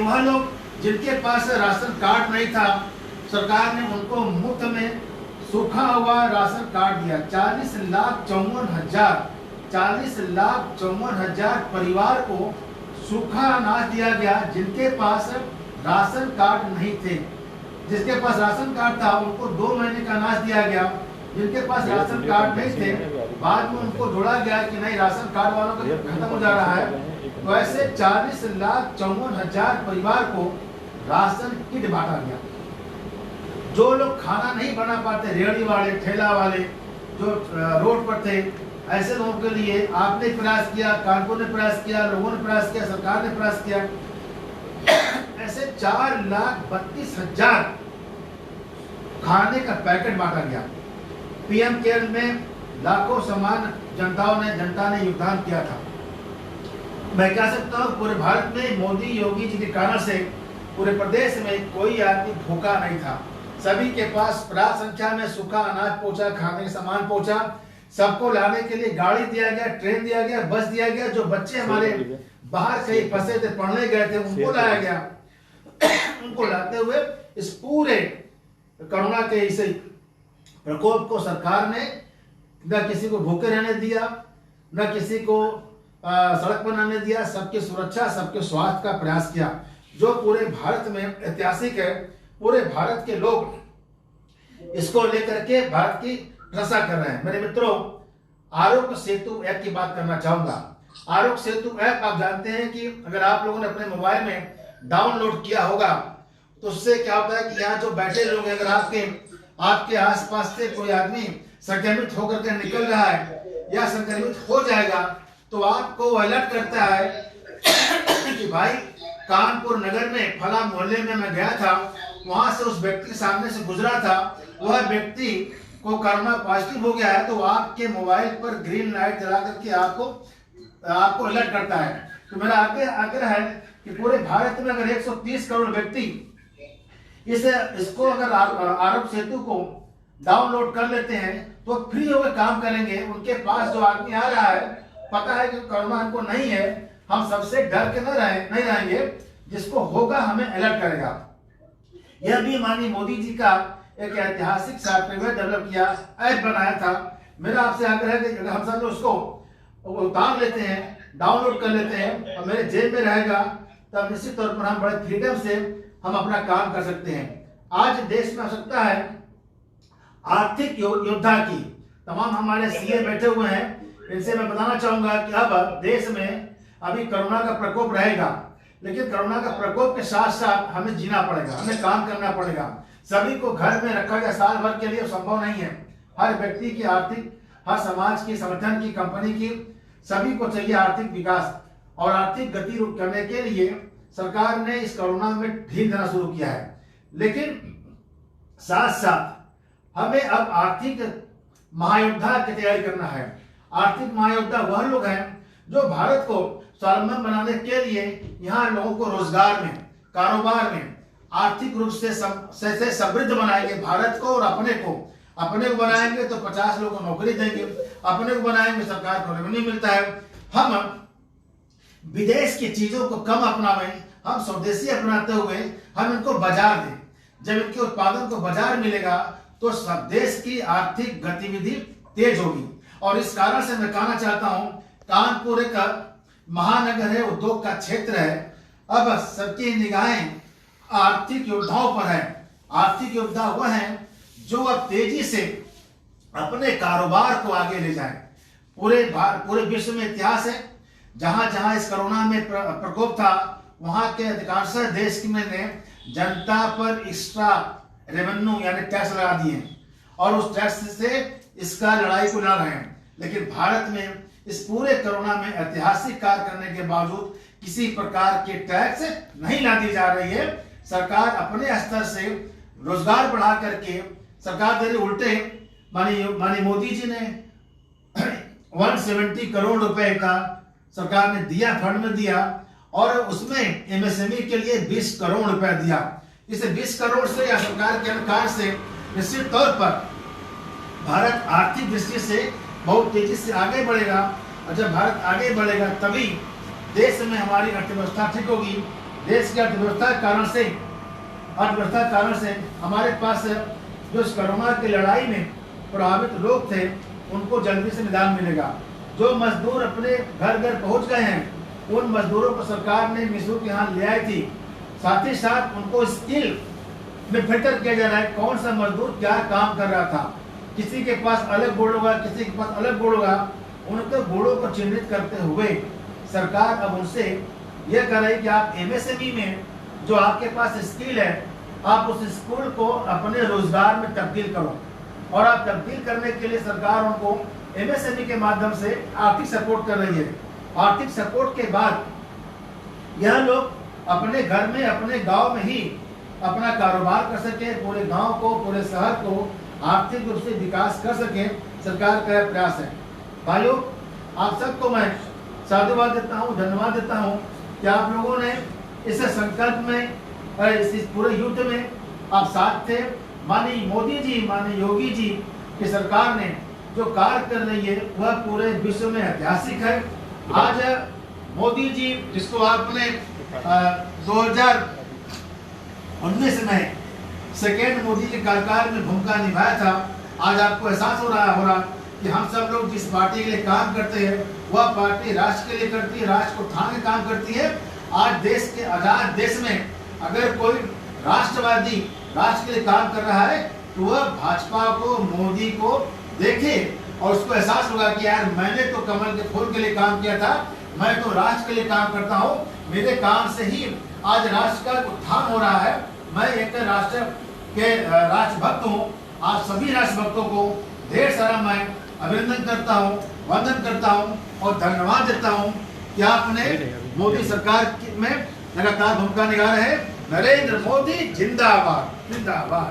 वह लोग जिनके पास राशन कार्ड नहीं था, सरकार ने उनको मुफ्त में सूखा हुआ राशन कार्ड दिया। 40,54,000 परिवार को सूखा अनाज दिया गया जिनके पास राशन कार्ड नहीं थे। जिसके पास राशन कार्ड था उनको 2 महीने का अनाज दिया गया। जिनके पास राशन कार्ड नहीं थे बाद में उनको जोड़ा गया कि नहीं, राशन कार्ड वालों का खत्म हो जा रहा है। तो ऐसे 40,54,000 परिवार को राशन किट बांटा गया। जो लोग खाना नहीं बना पाते, रेहड़ी वाले, ठेला वाले, जो रोड पर थे, ऐसे लोगों के लिए आपने प्रयास किया, कानपुर ने प्रयास किया, लोगों ने प्रयास किया, सरकार ने प्रयास किया। ऐसे 4,32,000 खाने का पैकेट बांटा गया। पीएम केयर में लाखों समान जनता ने योगदान किया था। मैं कह सकता हूँ पूरे भारत में मोदी योगी जी के कारण से पूरे प्रदेश में कोई आदमी भूखा नहीं था। सभी के पास पर्याप्त संख्या में सूखा अनाज पहुंचा, खाने का सामान पहुंचा। सबको लाने के लिए गाड़ी दिया गया, ट्रेन दिया गया, बस दिया गया। जो बच्चे हमारे बाहर कहीं फंसे थे, पढ़ने गए थे, उनको लाया गया। उनको लाते हुए इस पूरे कोरोना के इस प्रकोप को सरकार ने न किसी को भूखे रहने दिया, न किसी को सड़क पर रहने दिया। सबकी सुरक्षा, सबके स्वास्थ्य का प्रयास किया, जो पूरे भारत में ऐतिहासिक है। पूरे भारत के लोग इसको लेकर के भारत की प्रशंसा कर रहे हैं। मेरे मित्रों, आरोग्य सेतु ऐप की बात करना चाहूंगा। आरोग्य सेतु ऐप आप जानते हैं कि अगर आप लोगों ने अपने मोबाइल में डाउनलोड किया होगा तो उससे क्या होता है कि यहाँ जो बैठे लोग हैं, अगर आपके आसपास से कोई आदमी संक्रमित होकर के निकल रहा है या संक्रमित हो जाएगा तो आपको अलर्ट करता है कि भाई कानपुर नगर में फला मोहल्ले में मैं गया था, वहां से उस व्यक्ति के सामने से गुजरा था, वह व्यक्ति को कोरोना पॉजिटिव हो गया है। तो आपके मोबाइल पर ग्रीन लाइट जला करके आपको अलर्ट करता है। तो मेरा आग्रह है कि पूरे भारत में अगर 130 करोड़ व्यक्ति इसको अगर आरोग्य सेतु को डाउनलोड कर लेते हैं तो फ्री होकर काम करेंगे। उनके पास जो आदमी आ रहा है, पता है कि कोरोना हमको नहीं है, हम सबसे डर के नहीं रहेंगे, जिसको होगा हमें अलर्ट करेगा। यह भी माननीय मोदी जी का एक ऐतिहासिक सॉफ्टवेयर डेवलप किया, ऐप बनाया था। मेरा आपसे आग्रह है कि अगर हम सब उसको उतार लेते हैं, डाउनलोड कर लेते हैं और मेरे जेब में रहेगा, तब निश्चित तौर पर हम बड़े फ्रीडम से हम अपना काम कर सकते हैं। आज देश में आवश्यकता है आर्थिक योद्धा की। तमाम हमारे सीए बैठे हुए हैं, इनसे मैं बताना चाहूंगा कि अब देश में अभी कोरोना का प्रकोप रहेगा, लेकिन कोरोना का प्रकोप के साथ साथ हमें जीना पड़ेगा, हमें काम करना पड़ेगा। सभी को घर में रखा गया साल भर के लिए संभव नहीं है। हर व्यक्ति की आर्थिक, हर समाज की, संगठन की, कंपनी की, सभी को चाहिए आर्थिक विकास। और आर्थिक गति करने के लिए सरकार ने इस कोरोना में ढील देना शुरू किया है। लेकिन साथ साथ हमें अब आर्थिक महायोद्धा की तैयारी करना है। आर्थिक महायोद्धा वह लोग हैं जो भारत को स्वावलंबन बनाने के लिए यहाँ लोगों को रोजगार में, कारोबार में आर्थिक रूप से समृद्ध बनाएंगे भारत को। और अपने को बनाएंगे तो 50 लोगों को नौकरी देंगे, अपने को बनाएंगे सरकार को रेवेन्यू मिलता है। हम विदेश की चीजों को कम अपनावें, हम स्वदेशी अपनाते हुए हम इनको बाजार दें। जब इनके उत्पादन को बाजार मिलेगा तो सब देश की आर्थिक गतिविधि तेज होगी। और इस कारण से मैं कहना चाहता हूं, कानपुर एक महानगर है, उद्योग का क्षेत्र है। अब सबकी निगाहें आर्थिक योद्धाओं पर है। आर्थिक योद्धा वह हैं जो अब तेजी से अपने कारोबार को आगे ले जाएं। पूरे विश्व में इतिहास है, जहां जहां इस कोरोना में प्रकोप था वहां के अधिकांश देश में ने जनता पर एक्स्ट्रा रेवेन्यू यानी टैक्स लगा दिए और उस टैक्स से इसका लड़ाई को लड़ रहे हैं। लेकिन भारत में इस पूरे कोरोना में ऐतिहासिक कार्य करने के बावजूद किसी प्रकार के टैक्स नहीं लादी जा रही है। सरकार अपने स्तर से रोजगार बढ़ा करके सरकार दे रही, उल्टे माननीय मोदी जी ने 170 करोड़ रुपए का सरकार ने दिया, फंड में दिया, और उसमें एमएसएमई के लिए 20 करोड़ रुपए दिया। इस 20 करोड़ से या सरकार के अनुसार से निश्चित तौर पर भारत आर्थिक दृष्टि से बहुत तेजी से आगे बढ़ेगा। और जब भारत आगे बढ़ेगा तभी देश में हमारी अर्थव्यवस्था ठीक होगी, देश की अर्थव्यवस्था के कारण से हमारे पास जो इस कोरोना की लड़ाई में प्रभावित लोग थे उनको जल्दी से निदान मिलेगा। जो मजदूर अपने घर घर पहुंच गए हैं उन मजदूरों को सरकार ने निःशुल्क यहाँ ले आई थी। साथ ही साथ उनको स्किल में फिल्टर किया जा रहा है कौन सा मजदूर क्या काम कर रहा था। किसी के पास अलग बोर्ड होगा, किसी के पास अलग बोर्ड होगा। उनके बोर्डों को चिन्हित करते हुए सरकार अब उनसे यह कर रही है कि आप एमएसएमई में जो आपके पास स्किल है आप उस स्किल को अपने रोजगार में तब्दील करो। और आप तब्दील करने के लिए सरकार उनको एमएसएमई के माध्यम से आर्थिक सपोर्ट कर रही है। आर्थिक सपोर्ट के बाद यह लोग अपने घर में अपने गांव में ही अपना कारोबार कर सके, पूरे गांव को पूरे शहर को आर्थिक रूप से विकास कर सके, सरकार का प्रयास है। भाइयों, आप सबको मैं साधुवाद देता हूँ, धन्यवाद देता हूँ कि आप लोगों ने इस संकल्प में इस पूरे युद्ध में आप साथ थे। माननीय मोदी जी, माननीय योगी जी की सरकार ने जो कार्य कर रही है वह पूरे विश्व में ऐतिहासिक है। आज मोदी जी जिसको आपने 2019 में सेकेंड मोदी के कार्यकाल में भूमिका निभाया था, आज आपको एहसास हो रहा कि हम सब लोग जिस पार्टी के लिए काम करते हैं वह पार्टी राष्ट्र के लिए करती है, राष्ट्र को उठाने का काम करती है। आज देश के आजाद देश में अगर कोई राष्ट्रवादी राष्ट्र के लिए काम कर रहा है तो वह भाजपा को, मोदी को देखे और उसको एहसास होगा कि यार मैंने तो कमल के फूल के लिए काम किया था, मैं तो राष्ट्र के लिए काम करता हूँ, मेरे काम से ही आज राष्ट्र का उत्थान हो रहा है। मैं एक राष्ट्र के राष्ट्रभक्त हूँ। आप सभी राष्ट्रभक्तों को ढेर सारा मैं अभिनंदन करता हूँ, वंदन करता हूँ और धन्यवाद देता हूँ कि आपने मोदी सरकार में लगातार भूमिका निभा रहे हैं। नरेंद्र मोदी जिंदाबाद, जिंदाबाद।